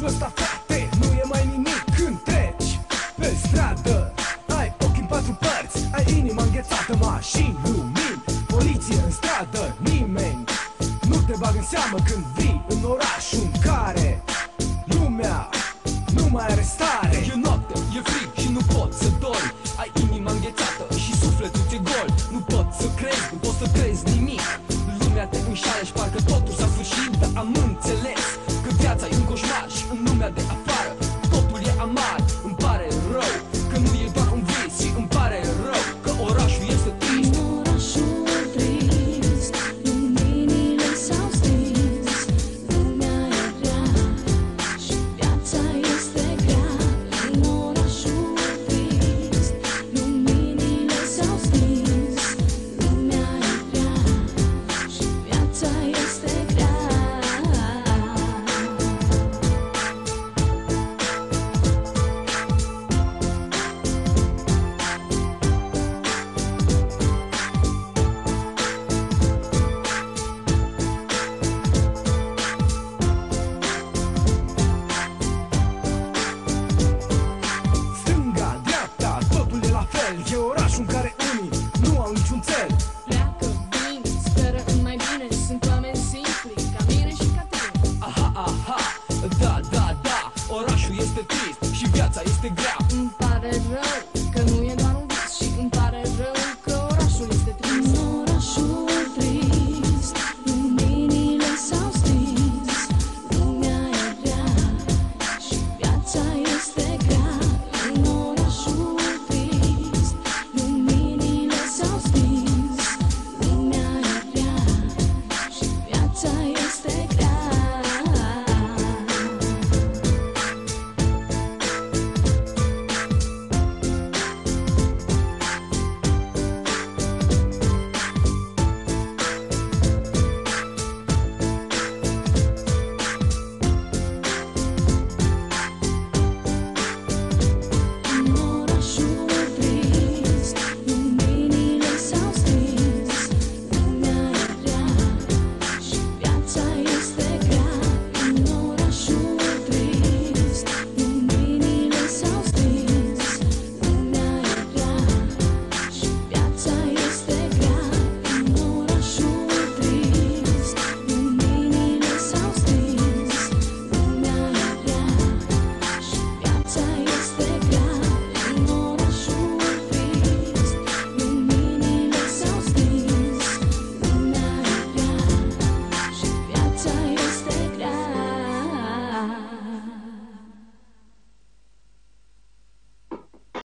Orașul ăsta, frate, nu e mai nimic când treci pe stradă. Ai ochii în patru părți, ai inima înghețată, mașini, lumini, poliție în stradă. Nimeni nu te bagă în seamă când vii în orașul în care lumea nu mai are stare. E noapte, e frig și nu poți să dormi. Ai inima înghețată și sufletul ți-e gol. Nu poți să crezi, nu poți să crezi nimic. Lumea te înșală și parcă totul s-a sfârșit. Dar am înțeles că viața e un coșmar și în lumea de afară totul e amar. Îmi pare rău că nu e doar un vis și îmi pare rău că orașul este trist. Orașul trist, luminile s-au stins, lumea e rea și viața este grea. În orașul trist, luminile s-au stins, lumea e rea și viața este grea. Stânga, dreapta, totul e la fel. E orașul în care unii nu au niciun cel. Pleacă bine, speră în mai bine. Sunt oameni simpli, ca mine și ca tine. Aha, aha, da, da, da. Orașul este trist și viața este grea.